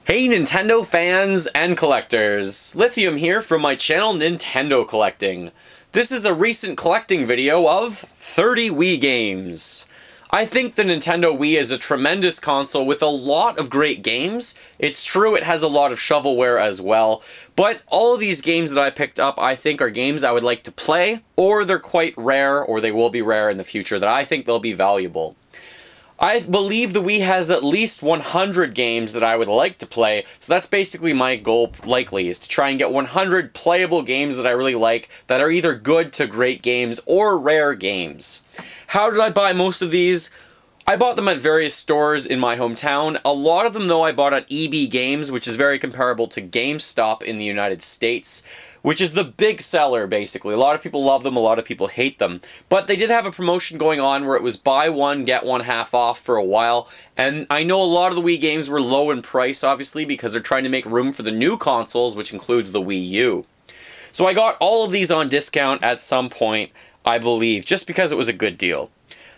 Hey Nintendo fans and collectors! Lithium here from my channel Nintendo Collecting. This is a recent collecting video of 30 Wii games. I think the Nintendo Wii is a tremendous console with a lot of great games. It's true it has a lot of shovelware as well, but all of these games that I picked up I think are games I would like to play, or they're quite rare, or they will be rare in the future that I think they'll be valuable. I believe the Wii has at least 100 games that I would like to play, so that's basically my goal likely, is to try and get 100 playable games that I really like, that are either good to great games or rare games. How did I buy most of these? I bought them at various stores in my hometown. A lot of them, though, I bought at EB Games, which is very comparable to GameStop in the United States, which is the big seller, basically. A lot of people love them, a lot of people hate them. But they did have a promotion going on where it was buy one, get one half off for a while. And I know a lot of the Wii games were low in price, obviously, because they're trying to make room for the new consoles, which includes the Wii U. So I got all of these on discount at some point, I believe, just because it was a good deal.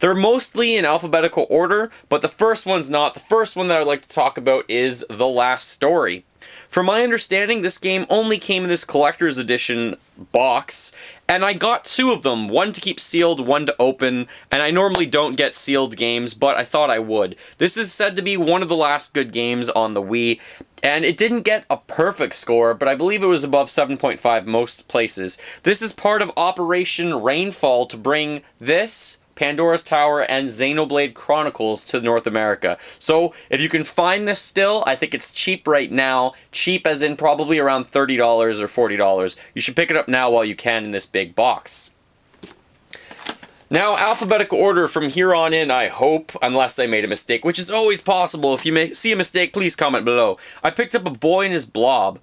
They're mostly in alphabetical order, but the first one's not. The first one that I would like to talk about is The Last Story. From my understanding, this game only came in this collector's edition box, and I got two of them, one to keep sealed, one to open, and I normally don't get sealed games, but I thought I would. This is said to be one of the last good games on the Wii, and it didn't get a perfect score, but I believe it was above 7.5 most places. This is part of Operation Rainfall to bring this, Pandora's Tower, and Xenoblade Chronicles to North America. So, if you can find this still, I think it's cheap right now. Cheap as in probably around $30 or $40. You should pick it up now while you can in this big box. Now, alphabetical order from here on in, I hope, unless I made a mistake, which is always possible. If you see a mistake, please comment below. I picked up A Boy and His Blob.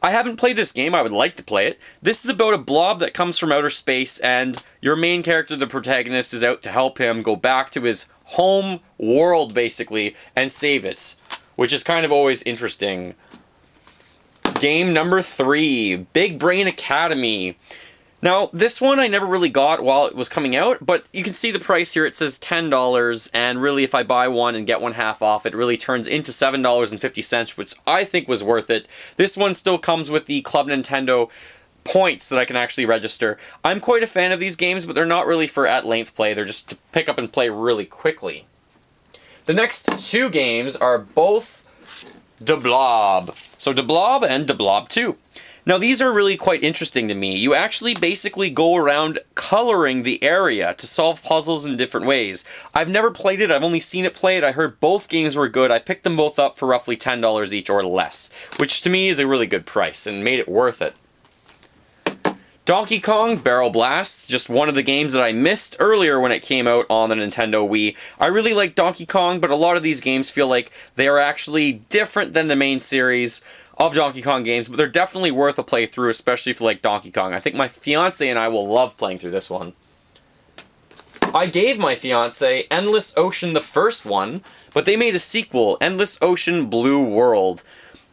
I haven't played this game, I would like to play it. This is about a blob that comes from outer space, and your main character, the protagonist, is out to help him go back to his home world, basically, and save it. Which is kind of always interesting. Game number 3, Big Brain Academy. Now, this one I never really got while it was coming out, but you can see the price here. It says $10, and really if I buy one and get one half off, it really turns into $7.50, which I think was worth it. This one still comes with the Club Nintendo points that I can actually register. I'm quite a fan of these games, but they're not really for at-length play. They're just to pick up and play really quickly. The next two games are both De Blob. So De Blob and De Blob 2. Now, these are really quite interesting to me. You actually basically go around coloring the area to solve puzzles in different ways. I've never played it, I've only seen it played. I heard both games were good. I picked them both up for roughly $10 each or less, which to me is a really good price and made it worth it. Donkey Kong Barrel Blast, just one of the games that I missed earlier when it came out on the Nintendo Wii. I really like Donkey Kong, but a lot of these games feel like they are actually different than the main series of Donkey Kong games, but they're definitely worth a playthrough, especially if you like Donkey Kong. I think my fiance and I will love playing through this one. I gave my fiance Endless Ocean the first one, but they made a sequel, Endless Ocean Blue World.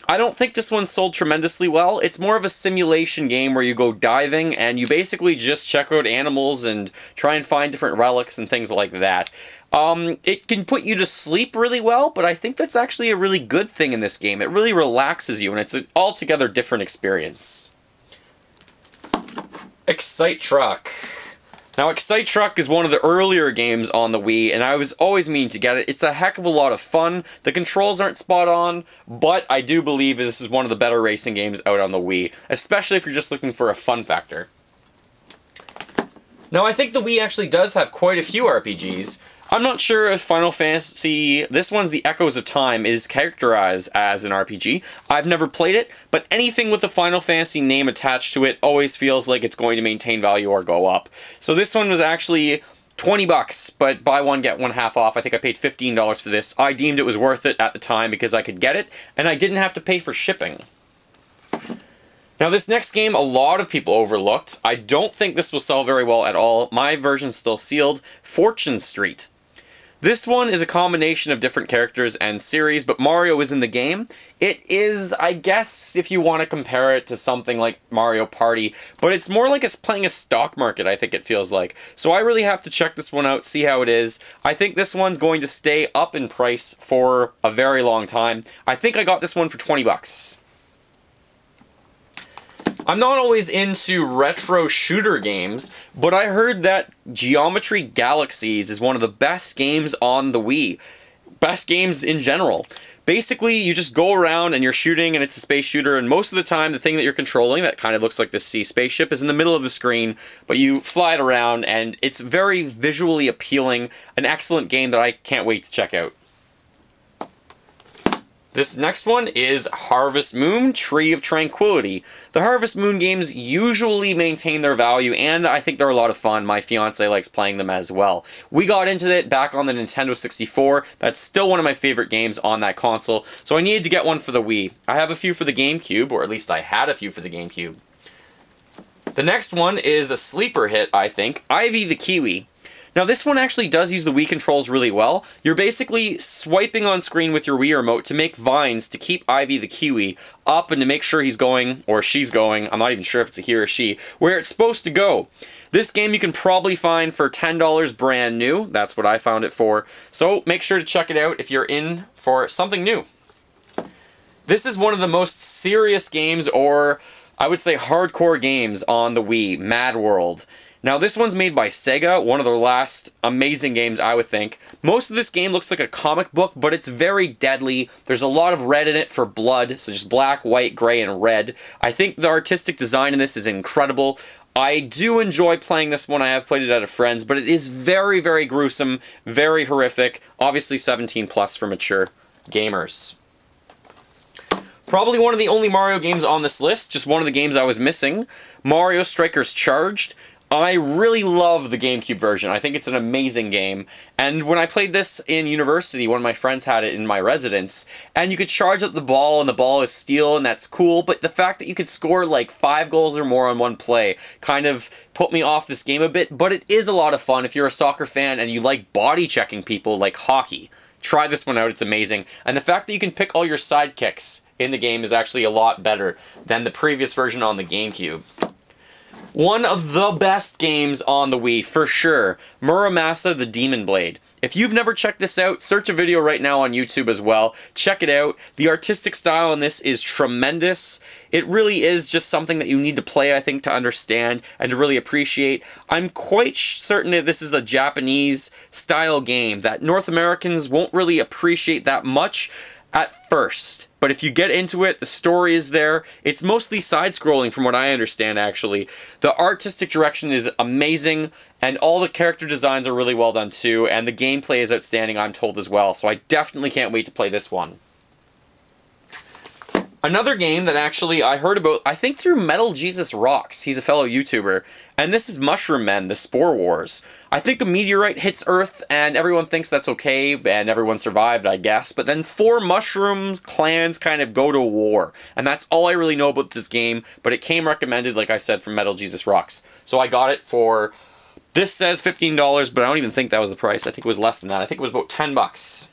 I don't think this one sold tremendously well. It's more of a simulation game where you go diving and you basically just check out animals and try and find different relics and things like that. It can put you to sleep really well, but I think that's actually a really good thing in this game. It really relaxes you, and it's an altogether different experience. Excite Truck. Now, Excite Truck is one of the earlier games on the Wii, and I was always meaning to get it. It's a heck of a lot of fun. The controls aren't spot on, but I do believe this is one of the better racing games out on the Wii, especially if you're just looking for a fun factor. Now, I think the Wii actually does have quite a few RPGs. I'm not sure if Final Fantasy, this one's The Echoes of Time, is characterized as an RPG. I've never played it, but anything with the Final Fantasy name attached to it always feels like it's going to maintain value or go up. So this one was actually $20, but buy one, get one half off. I think I paid $15 for this. I deemed it was worth it at the time because I could get it, and I didn't have to pay for shipping. Now, this next game, a lot of people overlooked. I don't think this will sell very well at all. My version's still sealed. Fortune Street. This one is a combination of different characters and series, but Mario is in the game. It is, I guess, if you want to compare it to something like Mario Party, but it's more like playing a stock market, I think it feels like. So I really have to check this one out, see how it is. I think this one's going to stay up in price for a very long time. I think I got this one for 20 bucks. I'm not always into retro shooter games, but I heard that Geometry Galaxies is one of the best games on the Wii. Best games in general. Basically, you just go around and you're shooting and it's a space shooter, and most of the time the thing that you're controlling, that kind of looks like the sea spaceship, is in the middle of the screen, but you fly it around and it's very visually appealing. An excellent game that I can't wait to check out. This next one is Harvest Moon, Tree of Tranquility. The Harvest Moon games usually maintain their value, and I think they're a lot of fun. My fiance likes playing them as well. We got into it back on the Nintendo 64. That's still one of my favorite games on that console, so I needed to get one for the Wii. I have a few for the GameCube, or at least I had a few for the GameCube. The next one is a sleeper hit, I think, Ivy the Kiwi. Now this one actually does use the Wii controls really well. You're basically swiping on screen with your Wii remote to make vines to keep Ivy the Kiwi up and to make sure he's going, or she's going, I'm not even sure if it's a he or she, where it's supposed to go. This game you can probably find for $10 brand new. That's what I found it for. So make sure to check it out if you're in for something new. This is one of the most serious games, or I would say hardcore games on the Wii, Mad World. Now this one's made by Sega, one of their last amazing games, I would think. Most of this game looks like a comic book, but it's very deadly. There's a lot of red in it for blood, so just black, white, gray, and red. I think the artistic design in this is incredible. I do enjoy playing this one. I have played it at a friend's, but it is very, very gruesome, very horrific. Obviously 17 plus for mature gamers. Probably one of the only Mario games on this list, just one of the games I was missing. Mario Strikers Charged. I really love the GameCube version. I think it's an amazing game. And when I played this in university, one of my friends had it in my residence, and you could charge up the ball, and the ball is steel, and that's cool, but the fact that you could score like 5 goals or more on one play kind of put me off this game a bit, but it is a lot of fun if you're a soccer fan and you like body checking people like hockey. Try this one out, it's amazing. And the fact that you can pick all your sidekicks in the game is actually a lot better than the previous version on the GameCube. One of the best games on the Wii, for sure, Muramasa the Demon Blade. If you've never checked this out, search a video right now on YouTube as well. Check it out. The artistic style in this is tremendous. It really is just something that you need to play, I think, to understand and to really appreciate. I'm quite certain that this is a Japanese style game that North Americans won't really appreciate that much at first, but if you get into it, the story is there. It's mostly side-scrolling from what I understand, actually. The artistic direction is amazing, and all the character designs are really well done too, and the gameplay is outstanding, I'm told, as well, so I definitely can't wait to play this one. Another game that actually I heard about, I think through Metal Jesus Rocks, he's a fellow YouTuber, and this is Mushroom Men, the Spore Wars. I think a meteorite hits Earth, and everyone thinks that's okay, and everyone survived, I guess, but then 4 mushroom clans kind of go to war, and that's all I really know about this game, but it came recommended, like I said, from Metal Jesus Rocks. So I got it for, this says $15, but I don't even think that was the price. I think it was less than that. I think it was about 10 bucks.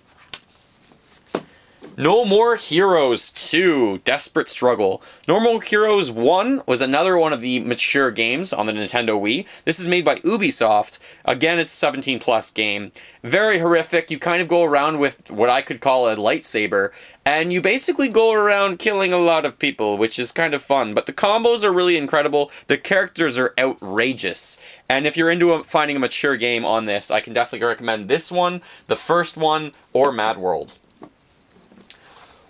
No More Heroes 2, Desperate Struggle. No More Heroes 1 was another one of the mature games on the Nintendo Wii. This is made by Ubisoft. Again, it's a 17 plus game. Very horrific. You kind of go around with what I could call a lightsaber, and you basically go around killing a lot of people, which is kind of fun. But the combos are really incredible. The characters are outrageous. And if you're into finding a mature game on this, I can definitely recommend this one, the first one, or Mad World.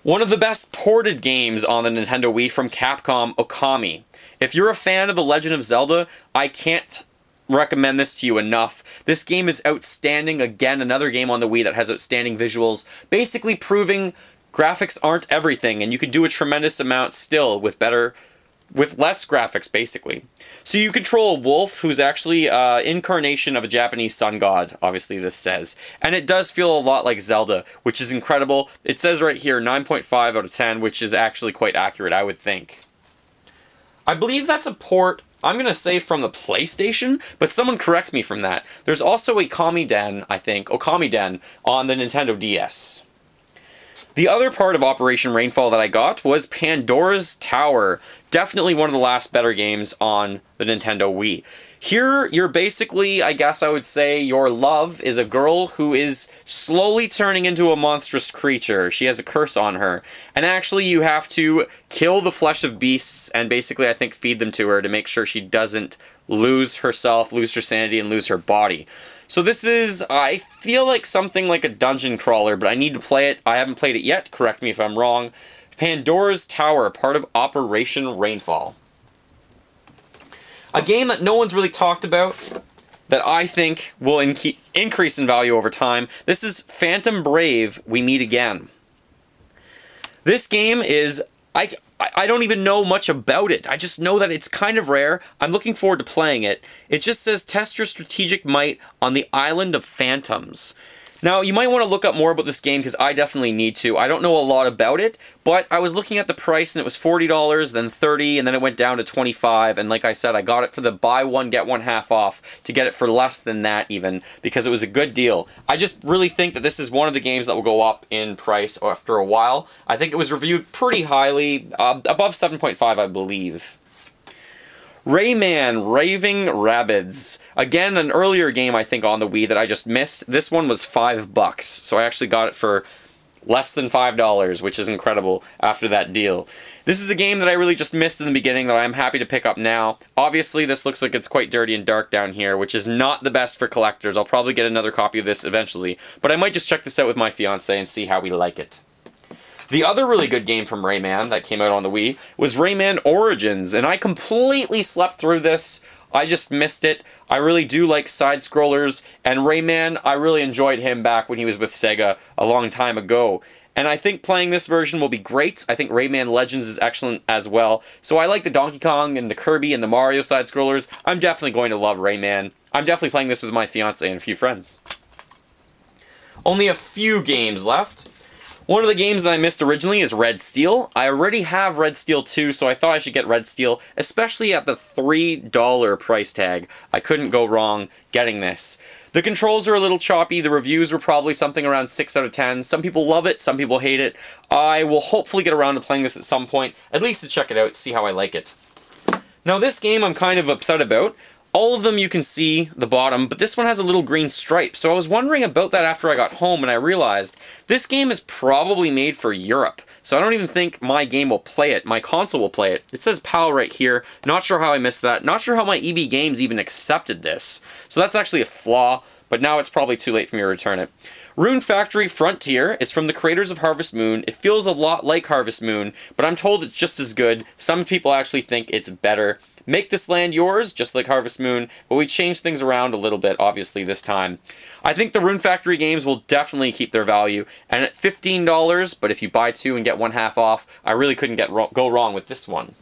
One of the best ported games on the Nintendo Wii from Capcom, Okami. If you're a fan of The Legend of Zelda, I can't recommend this to you enough. This game is outstanding. Again, another game on the Wii that has outstanding visuals, basically proving graphics aren't everything, and you can do a tremendous amount still with less graphics, basically. So you control a wolf who's actually an incarnation of a Japanese sun god, obviously this says. And it does feel a lot like Zelda, which is incredible. It says right here 9.5 out of 10, which is actually quite accurate, I would think. I believe that's a port, I'm going to say from the PlayStation, but someone correct me from that. There's also a Okami Den, I think, Okami Den, on the Nintendo DS. The other part of Operation Rainfall that I got was Pandora's Tower. Definitely one of the last better games on the Nintendo Wii. Here, you're basically, I guess I would say, your love is a girl who is slowly turning into a monstrous creature. She has a curse on her. And actually, you have to kill the flesh of beasts and basically, I think, feed them to her to make sure she doesn't lose herself, lose her sanity, and lose her body. So this is, I feel like something like a dungeon crawler, but I need to play it. I haven't played it yet. Correct me if I'm wrong. Pandora's Tower, part of Operation Rainfall. A game that no one's really talked about, that I think will increase in value over time. This is Phantom Brave, We Meet Again. This game is, I don't even know much about it. I just know that it's kind of rare. I'm looking forward to playing it. It just says, test your strategic might on the Island of Phantoms. Now, you might want to look up more about this game because I definitely need to. I don't know a lot about it, but I was looking at the price and it was $40, then $30, and then it went down to $25. And like I said, I got it for the buy one, get one half off to get it for less than that even because it was a good deal. I just really think that this is one of the games that will go up in price after a while. I think it was reviewed pretty highly, above 7.5, I believe. Rayman, Raving Rabbids. Again, an earlier game, I think, on the Wii that I just missed. This one was $5, so I actually got it for less than $5, which is incredible after that deal. This is a game that I really just missed in the beginning that I'm happy to pick up now. Obviously, this looks like it's quite dirty and dark down here, which is not the best for collectors. I'll probably get another copy of this eventually, but I might just check this out with my fiancé and see how we like it. The other really good game from Rayman that came out on the Wii was Rayman Origins, and I completely slept through this. I just missed it. I really do like side-scrollers, and Rayman, I really enjoyed him back when he was with Sega a long time ago. And I think playing this version will be great. I think Rayman Legends is excellent as well. So I like the Donkey Kong and the Kirby and the Mario side-scrollers. I'm definitely going to love Rayman. I'm definitely playing this with my fiancé and a few friends. Only a few games left. One of the games that I missed originally is Red Steel. I already have Red Steel 2, so I thought I should get Red Steel, especially at the $3 price tag. I couldn't go wrong getting this. The controls are a little choppy. The reviews were probably something around 6 out of 10. Some people love it, some people hate it. I will hopefully get around to playing this at some point, at least to check it out, see how I like it. Now this game I'm kind of upset about. All of them you can see the bottom, but this one has a little green stripe. So I was wondering about that after I got home and I realized this game is probably made for Europe. So I don't even think my game will play it. My console will play it. It says PAL right here. Not sure how I missed that. Not sure how my EB Games even accepted this. So that's actually a flaw, but now it's probably too late for me to return it. Rune Factory Frontier is from the creators of Harvest Moon. It feels a lot like Harvest Moon, but I'm told it's just as good. Some people actually think it's better. Make this land yours, just like Harvest Moon, but we changed things around a little bit, obviously, this time. I think the Rune Factory games will definitely keep their value, and at $15, but if you buy two and get one half off, I really couldn't go wrong with this one.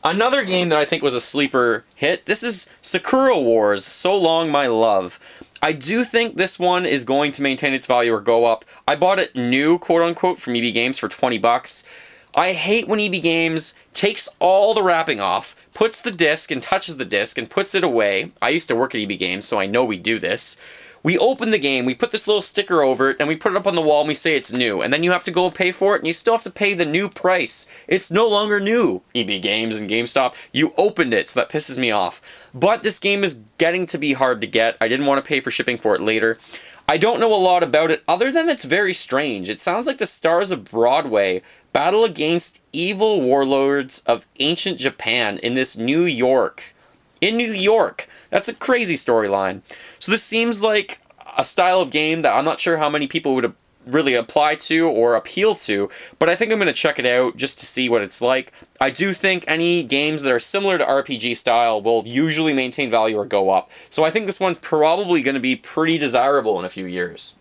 Another game that I think was a sleeper hit, this is Sakura Wars, So Long My Love. I do think this one is going to maintain its value or go up. I bought it new, quote-unquote, from EB Games for $20. I hate when EB Games takes all the wrapping off, puts the disc and touches the disc and puts it away. I used to work at EB Games, so I know we do this. We open the game, we put this little sticker over it, and we put it up on the wall and we say it's new. And then you have to go pay for it, and you still have to pay the new price. It's no longer new, EB Games and GameStop. You opened it, so that pisses me off. But this game is getting to be hard to get. I didn't want to pay for shipping for it later. I don't know a lot about it, other than it's very strange. It sounds like the stars of Broadway battle against evil warlords of ancient Japan in this New York. In New York! That's a crazy storyline. So this seems like a style of game that I'm not sure how many people would really apply to or appeal to, but I think I'm going to check it out just to see what it's like. I do think any games that are similar to RPG style will usually maintain value or go up. So I think this one's probably going to be pretty desirable in a few years.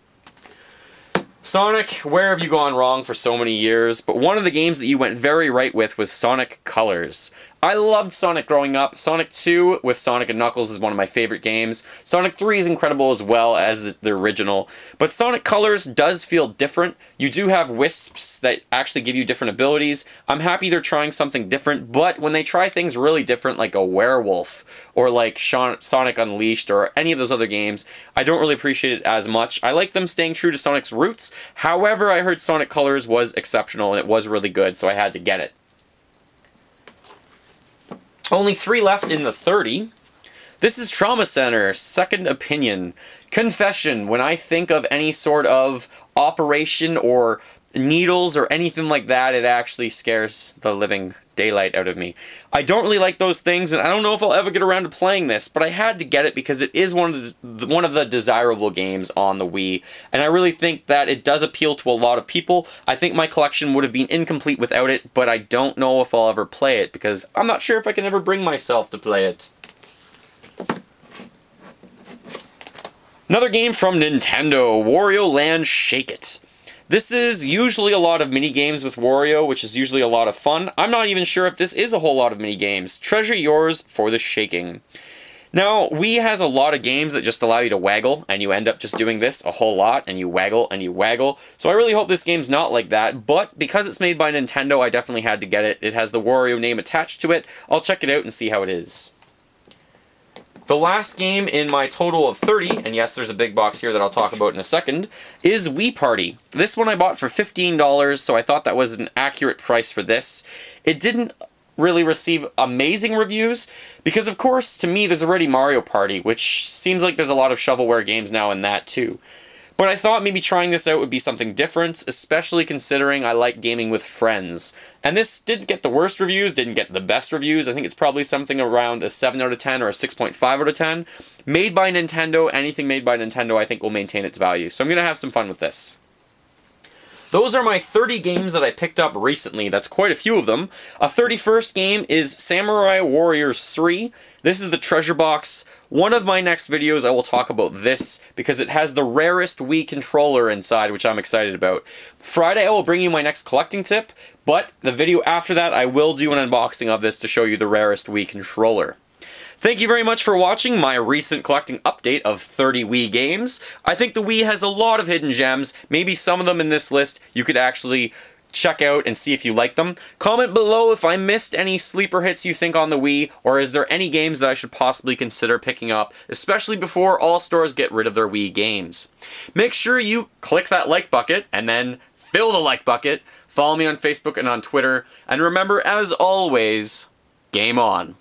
Sonic, where have you gone wrong for so many years? But one of the games that you went very right with was Sonic Colors. I loved Sonic growing up. Sonic 2 with Sonic and Knuckles is one of my favorite games. Sonic 3 is incredible as well as the original. But Sonic Colors does feel different. You do have wisps that actually give you different abilities. I'm happy they're trying something different, but when they try things really different like a werewolf or like Sonic Unleashed or any of those other games, I don't really appreciate it as much. I like them staying true to Sonic's roots. However, I heard Sonic Colors was exceptional and it was really good, so I had to get it. Only 3 left in the 30. This is Trauma Center, Second Opinion. Confession, when I think of any sort of operation or needles or anything like that, it actually scares the living daylight out of me. I don't really like those things, and I don't know if I'll ever get around to playing this, but I had to get it because it is one of the desirable games on the Wii, and I really think that it does appeal to a lot of people. I think my collection would have been incomplete without it, but I don't know if I'll ever play it because I'm not sure if I can ever bring myself to play it. Another game from Nintendo, Wario Land Shake It. This is usually a lot of mini-games with Wario, which is usually a lot of fun. I'm not even sure if this is a whole lot of mini-games. Treasure yours for the shaking. Now, Wii has a lot of games that just allow you to waggle, and you end up just doing this a whole lot, and you waggle, and you waggle. So I really hope this game's not like that, but because it's made by Nintendo, I definitely had to get it. It has the Wario name attached to it. I'll check it out and see how it is. The last game in my total of 30, and yes, there's a big box here that I'll talk about in a second, is Wii Party. This one I bought for $15, so I thought that was an accurate price for this. It didn't really receive amazing reviews, because of course, to me, there's already Mario Party, which seems like there's a lot of shovelware games now in that too. But I thought maybe trying this out would be something different, especially considering I like gaming with friends. And this didn't get the worst reviews, didn't get the best reviews. I think it's probably something around a 7 out of 10 or a 6.5 out of 10. Made by Nintendo, anything made by Nintendo I think will maintain its value. So I'm going to have some fun with this. Those are my 30 games that I picked up recently. That's quite a few of them. A 31st game is Samurai Warriors 3. This is the treasure box. One of my next videos I will talk about this because it has the rarest Wii controller inside, which I'm excited about. Friday I will bring you my next collecting tip, but the video after that I will do an unboxing of this to show you the rarest Wii controller. Thank you very much for watching my recent collecting update of 30 Wii games. I think the Wii has a lot of hidden gems. Maybe some of them in this list you could actually check out and see if you like them. Comment below if I missed any sleeper hits you think on the Wii, or is there any games that I should possibly consider picking up, especially before all stores get rid of their Wii games. Make sure you click that like bucket and then fill the like bucket. Follow me on Facebook and on Twitter. And remember, as always, game on.